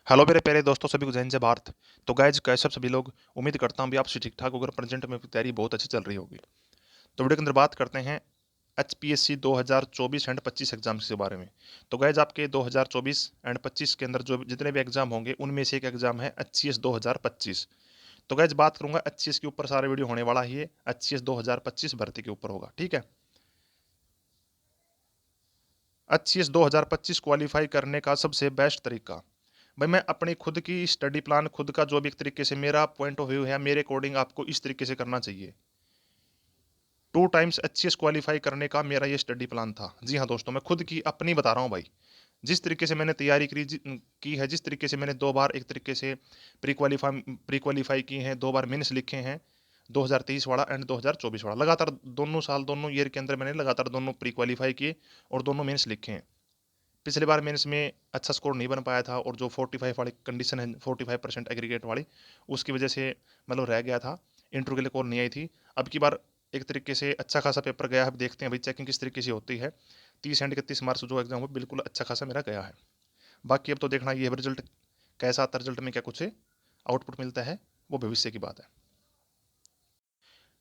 Hello मेरे प्यारे दोस्तों, सभी को जय हिंद जय भारत। तो गाइज कैसे आप सभी लोग। उम्मीद करता हूँ भी आप ठीक ठाक होकर प्रेजेंट में आपकी तैयारी बहुत अच्छी चल रही होगी। तो वीडियो के अंदर बात करते हैं HPSC 2024 एंड 25 एग्जाम्स के बारे में। तो गाइज आपके 2024 एंड 25 के अंदर जो जितने भी एग्जाम होंगे उनमें से एक एग्जाम है HCS 2025। तो गाइज बात करूंगा HCS के ऊपर, सारा वीडियो होने वाला ही है HCS 2025 भर्ती के ऊपर होगा, ठीक है। HCS 2025 क्वालिफाई करने का सबसे बेस्ट तरीका, भाई मैं अपनी खुद की स्टडी प्लान, खुद का जो भी एक तरीके से मेरा पॉइंट ऑफ व्यू है, मेरे अकॉर्डिंग आपको इस तरीके से करना चाहिए। 2 टाइम्स HCS क्वालिफाई करने का मेरा ये स्टडी प्लान था। जी हाँ दोस्तों, मैं खुद की अपनी बता रहा हूँ भाई। जिस तरीके से मैंने तैयारी की है, जिस तरीके से मैंने 2 बार एक तरीके से प्री क्वालिफाई की हैं, 2 बार मेंस लिखे हैं, 2023 वाला एंड 2024 वाला, लगातार दोनों साल दोनों ईयर के अंदर मैंने लगातार दोनों प्री क्वालिफाई किए और दोनों मेंस लिखे हैं। पिछली बार मेंस में अच्छा स्कोर नहीं बन पाया था और जो 45 वाली कंडीशन है, 45% एग्रीगेट वाली, उसकी वजह से मतलब रह गया था, इंटरव्यू के लिए कॉल नहीं आई थी। अब की बार एक तरीके से अच्छा खासा पेपर गया है। अब देखते हैं भाई चेकिंग किस तरीके से होती है। 30 एंड 31 मार्च जो एग्जाम हुआ बिल्कुल अच्छा खासा मेरा गया है। बाकी अब तो देखना ये है रिजल्ट कैसा आता है, रिजल्ट में क्या कुछ आउटपुट मिलता है, वो भविष्य की बात है।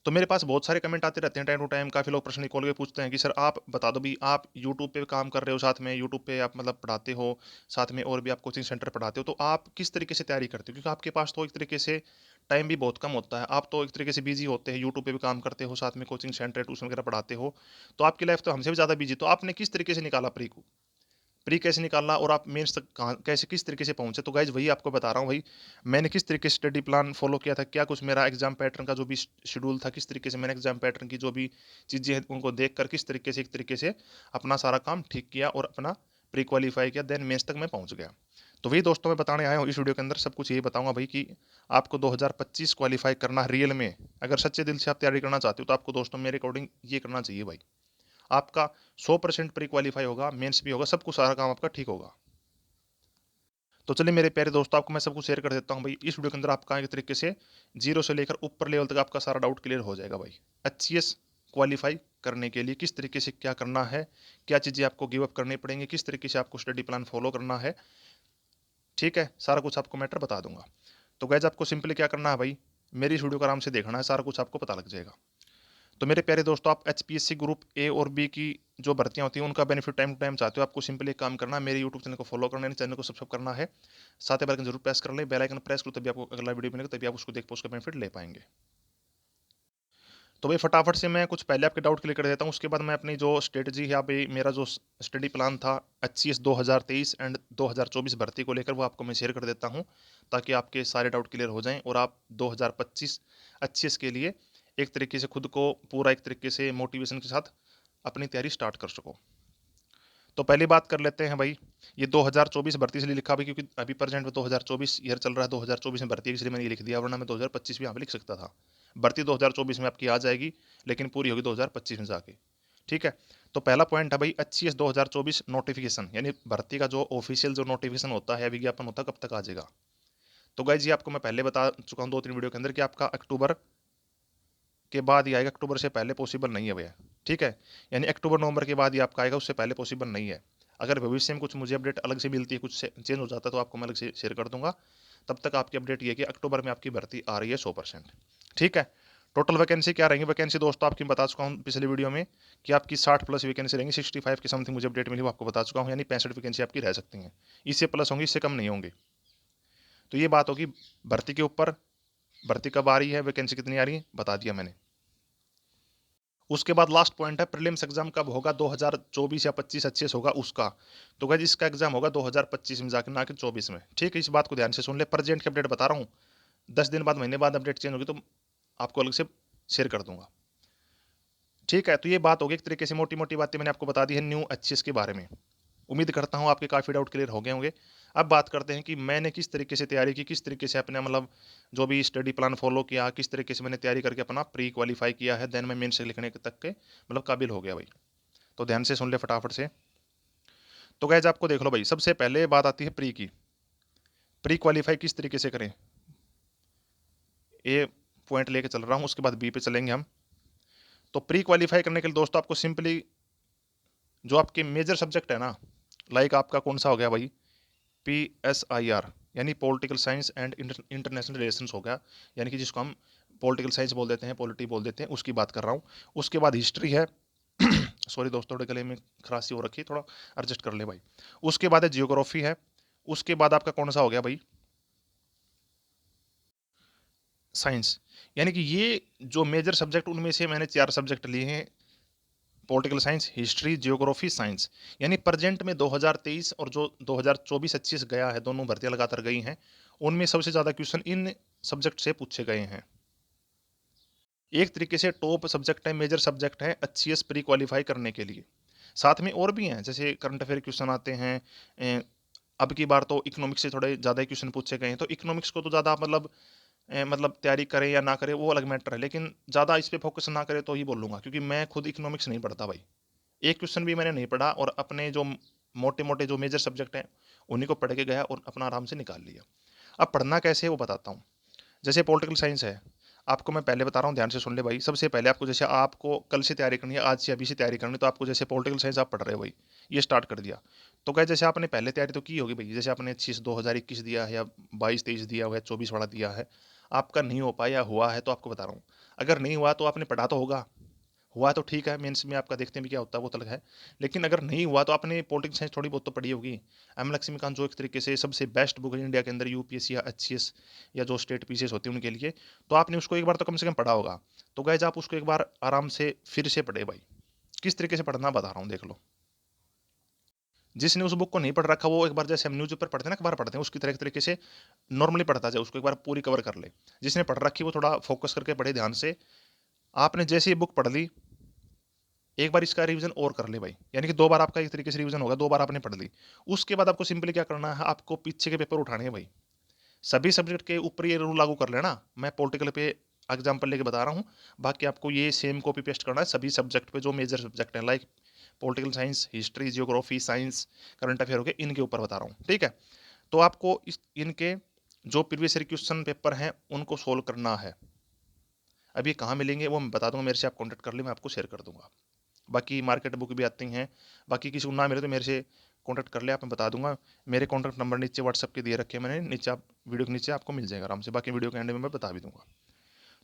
तो मेरे पास बहुत सारे कमेंट आते रहते हैं टाइम टू टाइम। काफ़ी लोग प्रश्न कॉल के पूछते हैं कि सर आप बता दो भी, आप यूट्यूब पे काम कर रहे हो, साथ में यूट्यूब पे आप मतलब पढ़ाते हो, साथ में और भी आप कोचिंग सेंटर पढ़ाते हो, तो आप किस तरीके से तैयारी करते हो? क्योंकि आपके पास तो एक तरीके से टाइम भी बहुत कम होता है। आप तो एक तरीके से बिजी होते हैं, यूट्यूब पे भी काम करते हो, साथ में कोचिंग सेंटर ट्यूशन वगैरह पढ़ाते हो, तो आपकी लाइफ तो हमसे भी ज़्यादा बिजी। तो आपने किस तरीके से निकाला प्री कैसे निकालना और आप मेंस तक कहाँ कैसे किस तरीके से पहुंचे? तो गाइज वही आपको बता रहा हूँ भाई, मैंने किस तरीके से स्टडी प्लान फॉलो किया था, क्या कुछ मेरा एग्जाम पैटर्न का जो भी शेड्यूल था, किस तरीके से मैंने एग्जाम पैटर्न की जो भी चीज़ें हैं उनको देख कर किस तरीके से एक तरीके से अपना सारा काम ठीक किया और अपना प्री क्वालिफाई किया, देन मेंस तक मैं पहुंच गया। तो वही दोस्तों मैं बताने आया हूँ इस वीडियो के अंदर, सब कुछ यही बताऊंगा भाई कि आपको 2025 क्वालिफाई करना है रियल में। अगर सच्चे दिल से आप तैयारी करना चाहते हो तो आपको दोस्तों मेरे अकॉर्डिंग ये करना चाहिए भाई। आपका 100% प्री क्वालिफाई होगा, मेंस भी होगा, सब कुछ सारा काम आपका ठीक होगा। तो चलिए मेरे प्यारे दोस्तों, आपको मैं सब कुछ शेयर कर देता हूँ भाई। इस वीडियो के अंदर आपका एक तरीके से जीरो से लेकर ऊपर लेवल तक आपका सारा डाउट क्लियर हो जाएगा भाई। HCS क्वालिफाई करने के लिए किस तरीके से क्या करना है, क्या चीज़ें आपको गिव अप करनी पड़ेंगी, किस तरीके से आपको स्टडी प्लान फॉलो करना है, ठीक है, सारा कुछ आपको मैटर बता दूंगा। तो गैज आपको सिंपली क्या करना है भाई, मेरी इस वीडियो को आराम से देखना है, सारा कुछ आपको पता लग जाएगा। तो मेरे प्यारे दोस्तों, आप HPSC ग्रुप ए और बी की जो भर्तियां होती हैं उनका बेनिफिट टाइम टू टाइम चाहते हो, आपको सिंपली एक काम करना है, मेरे यूट्यूब चैनल को फॉलो करना है, चैनल को सब्सक्राइब करना है, साथ ही बेल आइकन जरूर प्रेस कर लें। बेल आइकन प्रेस करो तभी आपको अगला वीडियो मिलेगा, तभी आप उसको देख पाओ, उसका बेनिफिट ले पाएंगे। तो भाई फटाफट से मैं कुछ पहले आपके डाउट क्लियर कर देता हूँ, उसके बाद मैं अपनी जो स्ट्रेटजी है अभी, मेरा जो स्टडी प्लान था HCS 2023 एंड 2024 भर्ती को लेकर, वो आपको मैं शेयर कर देता हूँ, ताकि आपके सारे डाउट क्लियर हो जाएं और आप 2025 HCS के लिए एक तरीके से खुद को पूरा एक तरीके से मोटिवेशन के साथ अपनी तैयारी स्टार्ट कर सको। तो पहली बात कर लेते हैं भाई, ये 2024 भर्ती इसलिए लिखा भाई क्योंकि अभी प्रेजेंट में 2024 ईयर चल रहा है, 2024 में भर्ती है, इसलिए मैंने ये लिख दिया, वरना मैं 2025 भी यहाँ पे लिख सकता था। भर्ती 2024 में आपकी आ जाएगी, लेकिन पूरी होगी 2025 में जाके, ठीक है। तो पहला पॉइंट है भाई HCS 2024 नोटिफिकेशन, यानी भर्ती का जो ऑफिशियल जो नोटिफिकेशन होता है, विज्ञापन होता है, कब तक आ जाएगा। तो गाइज ये आपको मैं पहले बता चुका हूँ 2-3 वीडियो के अंदर कि आपका अक्टूबर के बाद ही आएगा, अक्टूबर से पहले पॉसिबल नहीं है भैया, ठीक है। यानी अक्टूबर नवंबर के बाद ही आपका आएगा, उससे पहले पॉसिबल नहीं है। अगर भविष्य में कुछ मुझे अपडेट अलग से मिलती है, कुछ चेंज हो जाता है, तो आपको मैं अलग से शेयर कर दूंगा। तब तक आपकी अपडेट ये है कि अक्टूबर में आपकी भर्ती आ रही है 100%, ठीक है। टोटल वैकेंसी क्या रहेंगी, वैकेंसी दोस्तों आपकी बता चुका हूँ पिछले वीडियो में कि आपकी 60+ वैकेंसी रहेंगी, 65 की समथिंग मुझे अपडेट मिली, वो आपको बता चुका हूँ, यानी 65 वैकेंसी आपकी रह सकती हैं। इससे प्लस होंगी, इससे कम नहीं होंगी। तो ये बात होगी भर्ती के ऊपर, भर्ती कब आ रही है, वैकेंसी कितनी आ रही है, बता दिया मैंने। उसके बाद लास्ट पॉइंट है प्रीलिम्स एग्जाम कब होगा, 2024 या 25 HCS होगा उसका। तो गाइस इसका एग्जाम होगा 2025 में जाकर, ना कि 24 में, ठीक है। इस बात को ध्यान से सुन ले, प्रेजेंट की अपडेट बता रहा हूँ। 10 दिन बाद, महीने बाद अपडेट चेंज होगी तो आपको अलग से शेयर कर दूंगा, ठीक है। तो ये बात होगी एक तरीके से, मोटी मोटी बातें मैंने आपको बता दी है न्यू HCS के बारे में। उम्मीद करता हूँ आपके काफ़ी डाउट क्लियर हो गए होंगे। अब बात करते हैं कि मैंने किस तरीके से तैयारी की, किस तरीके से अपने मतलब जो भी स्टडी प्लान फॉलो किया, किस तरीके से मैंने तैयारी करके अपना प्री क्वालिफाई किया है, देन मैं मेन से लिखने तक के मतलब काबिल हो गया भाई। तो ध्यान से सुन ले फटाफट से। तो गैज आपको देख लो भाई, सबसे पहले बात आती है प्री की। प्री क्वालिफाई किस तरीके से करें, ए पॉइंट लेके चल रहा हूँ, उसके बाद बी पे चलेंगे हम। तो प्री क्वालिफाई करने के लिए दोस्तों आपको सिंपली जो आपके मेजर सब्जेक्ट है ना, लाइक आपका कौन सा हो गया भाई, PSIR, यानी political science and international relations हो गया, यानी कि जिसको हम पॉलिटिकल साइंस बोल देते हैं, पॉलिटी बोल देते हैं, उसकी बात कर रहा हूँ। उसके बाद हिस्ट्री है। सॉरी दोस्तों, थोड़े गले में खराशी हो रखी है, थोड़ा एडजस्ट कर ले भाई। उसके बाद है जियोग्राफी है। उसके बाद आपका कौन सा हो गया भाई, साइंस। यानी कि ये जो मेजर सब्जेक्ट, उनमें से मैंने 4 सब्जेक्ट लिए हैं, political science, history, geography, science. यानी प्रेजेंट में 2023 और जो 2024-25 गया है, दोनों भर्तियां लगातार गई हैं, उनमें सबसे ज़्यादा क्वेश्चन इन सब्जेक्ट से पूछे गए हैं। एक तरीके से टॉप सब्जेक्ट है, मेजर सब्जेक्ट है एचसीएस प्री क्वालिफाई करने के लिए। साथ में और भी हैं, जैसे करंट अफेयर क्वेश्चन आते हैं। अब की बार तो इकोनॉमिक्स से थोड़े ज़्यादा क्वेश्चन पूछे गए हैं, तो इकोनॉमिक्स को तो ज़्यादा मतलब तैयारी करें या ना करें वो अलग मैटर है, लेकिन ज़्यादा इस पे फोकस ना करें तो ही बोलूँगा, क्योंकि मैं खुद इकोनॉमिक्स नहीं पढ़ता भाई। एक क्वेश्चन भी मैंने नहीं पढ़ा, और अपने जो मोटे मोटे जो मेजर सब्जेक्ट हैं उन्हीं को पढ़ के गया और अपना आराम से निकाल लिया। अब पढ़ना कैसे है वो बताता हूँ। जैसे पॉलिटिकल साइंस है, आपको मैं पहले बता रहा हूँ, ध्यान से सुन ले भाई। सबसे पहले आपको, जैसे आपको कल से तैयारी करनी है, आज से अभी से तैयारी करनी है, तो आपको जैसे पॉलिटिकल साइंस आप पढ़ रहे हो भाई, ये स्टार्ट कर दिया, तो क्या जैसे आपने पहले तैयारी तो की होगी भाई, जैसे आपने 2021 दिया है, या 22-23 दिया हुआ है, 24 वाला दिया है, आपका नहीं हो पाया या हुआ है, तो आपको बता रहा हूँ। अगर नहीं हुआ तो आपने पढ़ा तो होगा, हुआ तो ठीक है, मेंस में आपका देखते हैं भी क्या होता है वो तो अलग है। लेकिन अगर नहीं हुआ तो आपने पॉलिटिकल साइंस थोड़ी बहुत तो पढ़ी होगी। एम लक्ष्मीकांत जो एक तरीके से सबसे बेस्ट बुक है इंडिया के अंदर, यूपीएससी या एचसीएस या जो स्टेट पीसीएस होती है उनके लिए, तो आपने उसको एक बार तो कम से कम पढ़ा होगा। तो गाइज आप उसको एक बार आराम से फिर से पढ़े भाई। किस तरीके से पढ़ना बता रहा हूँ, देख लो। जिसने उस बुक को नहीं पढ़ रखा, वो एक बार जैसे हम न्यूज़ पेपर पढ़ते हैं ना, एक बार पढ़ते हैं, उसकी तरह एक तरीके से नॉर्मली पढ़ता जाए, उसको एक बार पूरी कवर कर ले। जिसने पढ़ रखी वो थोड़ा फोकस करके पढ़े ध्यान से। आपने जैसे ये बुक पढ़ ली, एक बार इसका रिवीजन और कर ले भाई, यानी कि 2 बार आपका एक तरीके से रिवीजन होगा, 2 बार आपने पढ़ ली। उसके बाद आपको सिंपली क्या करना है, आपको पीछे के पेपर उठाने हैं भाई। सभी सब्जेक्ट के ऊपर ये रूल लागू कर लेना, मैं पॉलिटिकल पे एग्जाम्पल लेके बता रहा हूँ। बाकी आपको ये सेम कॉपी पेस्ट करना है सभी सब्जेक्ट पे, जो मेजर सब्जेक्ट है, like political science, history, geography, science, current affair हो गए, इनके ऊपर बता रहा हूँ, ठीक है। तो आपको इनके जो प्रीवियस ईयर क्वेश्चन पेपर हैं उनको सोल्व करना है। अब ये कहाँ मिलेंगे वो मैं बता दूंगा, मेरे से आप कॉन्टेक्ट कर ले, मैं आपको शेयर कर दूंगा। बाकी मार्केट बुक भी आती हैं। बाकी किसी को ना मिले तो मेरे से कॉन्टैक्ट कर ले, आप, मैं बता दूंगा। मेरे कॉन्टैक्ट नंबर नीचे व्हाट्सअप के दिए रखे हैं मैंने, नीचे आप वीडियो के नीचे आपको मिल जाएगा आराम से। बाकी वीडियो के एंड में मैं बता भी दूंगा।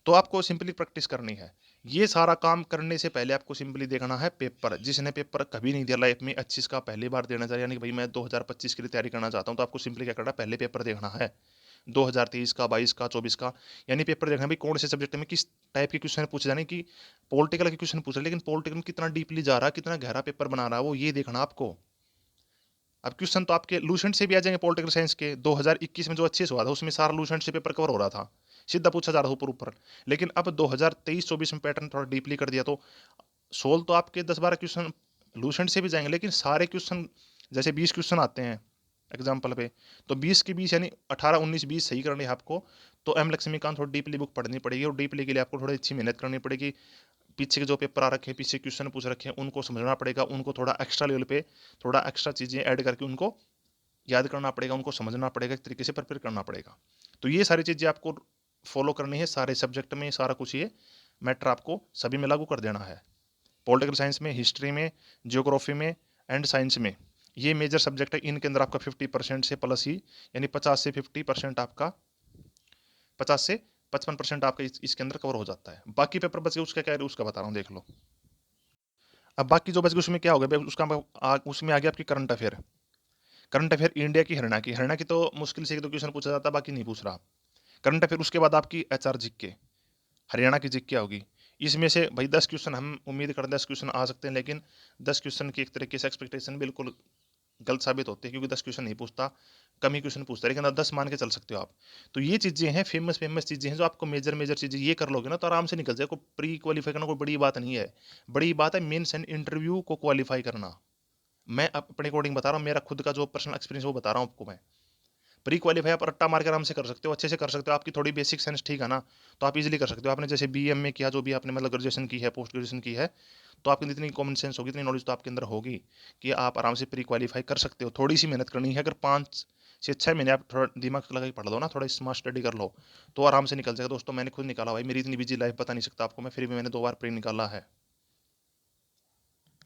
तो आपको सिंपली प्रैक्टिस करनी है। ये सारा काम करने से पहले आपको सिंपली देखना है पेपर। जिसने पेपर कभी नहीं दिया लाइफ में, 25 का पहली बार देना चाहिए, यानी कि भाई मैं 2025 के लिए तैयारी करना चाहता हूँ, तो आपको सिंपली क्या करना है, पहले पेपर देखना है। 2023 का, 22 का, 24 का, यानी पेपर देखना है भाई कौन से सब्जेक्ट में किस टाइप के क्वेश्चन पूछे जाने की। पॉलिटिकल के क्वेश्चन पूछ रहे, लेकिन पॉलिटिकल में कितना डीपली जा रहा है, कितना गहरा पेपर बना रहा है, वो ये देखना आपको। अब क्वेश्चन तो आपके लूसेंट से भी आ जाएंगे पॉलिटिकल साइंस के, 2021 में जो अच्छे से हुआ था उसमें सारा लूसेंट से पेपर कवर हो रहा था, सीधा पूछा जा रहा था ऊपर ऊपर। लेकिन अब 2023-24 में पैटर्न थोड़ा डीपली कर दिया, तो सोल्व तो आपके 10-12 क्वेश्चन लूसेंट से भी जाएंगे, लेकिन सारे क्वेश्चन, जैसे 20 क्वेश्चन आते हैं एग्जाम्पल पे, तो 20 के 20 यानी 18, 19, 20 सही करने हैं आपको। तो एम लक्ष्मीकांत थोड़ी डीपली बुक पढ़नी पड़ेगी, और डीपली के लिए आपको थोड़ी अच्छी मेहनत करनी पड़ेगी। पीछे के जो पेपर आ रखे हैं, पीछे क्वेश्चन पूछ रखे हैं, उनको समझना पड़ेगा, उनको थोड़ा एक्स्ट्रा लेवल पे थोड़ा एक्स्ट्रा चीज़ें ऐड करके उनको याद करना पड़ेगा, उनको समझना पड़ेगा, एक तरीके से प्रिपेयर करना पड़ेगा। तो ये सारी चीज़ें आपको फॉलो करनी है, सारे सब्जेक्ट में सारा कुछ ये मैटर आपको सभी में लागू कर देना है। पॉलिटिकल साइंस में, हिस्ट्री में, जियोग्राफी में एंड साइंस में, ये मेजर सब्जेक्ट है। इनके अंदर आपका 50% से प्लस ही, यानी 50 से 50% आपका, 50 से 55% आपका इसके अंदर कवर हो जाता है। बाकी पेपर बच गए, उसका क्या है उसका बता रहा हूँ, देख लो। अब बाकी जो बच गए उसमें क्या हो गया उसका, उसमें आ गया आपकी current affair. Current affair India की, हरियाणा की, हरियाणा की तो मुश्किल से एक दो क्वेश्चन पूछा जाता है, बाकी नहीं पूछ रहा करंट अफेयर। उसके बाद आपकी एचआर जीके, हरियाणा की जीके होगी। इसमें से भाई 10 क्वेश्चन हम उम्मीद करते हैं, 10 क्वेश्चन आ सकते हैं, लेकिन 10 क्वेश्चन की एक तरीके से एक्सपेक्टेशन बिल्कुल गलत साबित होती है, क्योंकि 10 क्वेश्चन नहीं पूछता, कम ही क्वेश्चन पूछता है, लेकिन 10 मान के चल सकते हो आप। तो ये चीज़ें हैं, फेमस फेमस चीज़ें हैं, जो आपको मेजर मेजर चीज़ें ये कर लोगे ना तो आराम से निकल जाए। कोई प्री क्वालिफाई करना कोई बड़ी बात नहीं है। बड़ी बात है मेंस एंड इंटरव्यू को क्वालिफाई करना। मैं अपने अकॉर्डिंग बता रहा हूँ, मेरा खुद का जो पर्सनल एक्सपीरियंस वो बता रहा हूँ आपको मैं। प्री क्वालिफाई आप रट्टा मार के आराम से कर सकते हो, अच्छे से कर सकते हो, आपकी थोड़ी बेसिक साइंस ठीक है ना, तो आप इजीली कर सकते हो। आपने जैसे बीएम में किया, जो भी आपने मतलब ग्रेजुएशन की है, पोस्ट ग्रेजुएशन की है, तो आपकी इतनी कॉमन सेंस होगी, इतनी नॉलेज तो आपके अंदर होगी कि आप आराम से प्री क्वालिफाई कर सकते हो। थोड़ी सी मेहनत करनी है, अगर 5 से 6 महीने आप थोड़ा दिमाग लगा के पढ़ लो ना, थोड़ा स्मार्ट स्टडी कर लो, तो आराम से निकल जाएगा दोस्तों। मैंने खुद निकाला भाई, मेरी इतनी बिजी लाइफ बता नहीं सकता आपको मैं, फिर भी मैंने 2 बार प्री निकाला है।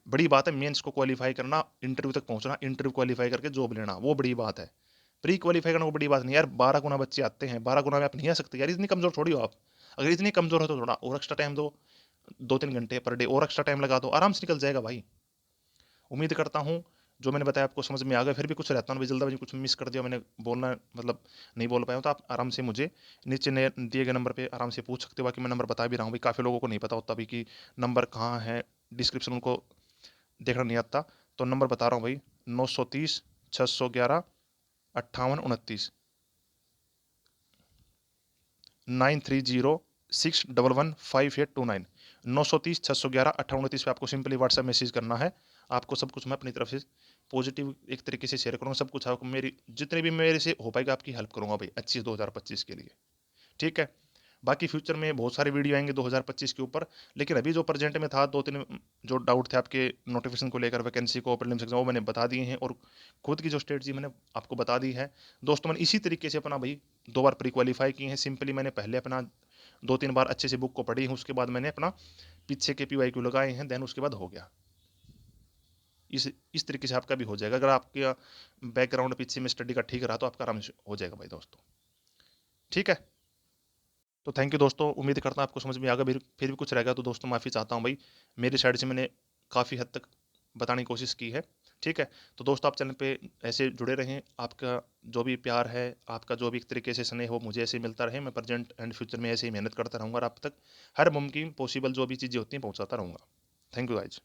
बड़ी बात है मेंस को क्वालिफाई करना, इंटरव्यू तक पहुंचना, इंटरव्यू क्वालिफाई करके जॉब लेना, वो बड़ी बात है। प्री क्वालीफाई करना कोई बड़ी बात नहीं यार, 12 गुना बच्चे आते हैं, 12 गुना में आप नहीं आ सकते यार, इतनी कमज़ोर थोड़ी हो आप। अगर इतनी कमज़ोर हो तो थोड़ा और एक्स्ट्रा टाइम दो, 2-3 घंटे पर डे और एक्स्ट्रा टाइम लगा दो, आराम से निकल जाएगा भाई। उम्मीद करता हूँ जो मैंने बताया आपको समझ में आ गया। फिर भी कुछ रहता है ना जल्दबाजी, कुछ मिस कर दिया मैंने बोलना, मतलब नहीं बोल पाया हूँ, तो आप आराम से मुझे नीचे दिए गए नंबर पे आराम से पूछ सकते हो। बाकी मैं नंबर बता भी रहा हूँ भाई, काफ़ी लोगों को नहीं पता होता भी कि नंबर कहाँ है, डिस्क्रिप्शन उनको देखना नहीं आता। तो नंबर बता रहा हूँ भाई, 930 611 58 29, 9306115829, 930 611 5829 पे आपको सिंपली व्हाट्सएप मैसेज करना है। आपको सब कुछ मैं अपनी तरफ से पॉजिटिव एक तरीके से शेयर करूँगा, सब कुछ आपको मेरी जितने भी मेरे से हो पाएगा आपकी हेल्प करूँगा भाई, अच्छी 2025 के लिए। ठीक है। बाकी फ्यूचर में बहुत सारे वीडियो आएंगे 2025 के ऊपर, लेकिन अभी जो प्रेजेंट में था, दो तीन जो डाउट थे आपके नोटिफिकेशन को लेकर, वैकेंसी को, प्रीलिम्स एग्जाम, वो मैंने बता दिए हैं, और खुद की जो स्ट्रेटजी मैंने आपको बता दी है। दोस्तों मैंने इसी तरीके से अपना भाई 2 बार प्री क्वालीफाई किए हैं। सिंपली मैंने पहले अपना 2-3 बार अच्छे से बुक को पढ़ी है, उसके बाद मैंने अपना पीछे के PYQ लगाए हैं, देन उसके बाद हो गया। इस तरीके से आपका भी हो जाएगा। अगर आपका बैकग्राउंड पीछे में स्टडी का ठीक रहा तो आपका आराम से हो जाएगा भाई दोस्तों। ठीक है। तो थैंक यू दोस्तों, उम्मीद करता हूँ आपको समझ में आ गया। फिर भी कुछ रहेगा तो दोस्तों माफ़ी चाहता हूँ भाई, मेरी साइड से मैंने काफ़ी हद तक बताने की कोशिश की है। ठीक है। तो दोस्तों आप चैनल पे ऐसे जुड़े रहें, आपका जो भी प्यार है, आपका जो भी एक तरीके से स्नेह हो, मुझे ऐसे ही मिलता रहे। मैं प्रेजेंट एंड फ्यूचर में ऐसे ही मेहनत करता रहूँगा, और आप तक हर मुमकिन पॉसिबल जो भी चीज़ें होती हैं पहुँचाता रहूँगा। Thank you guys.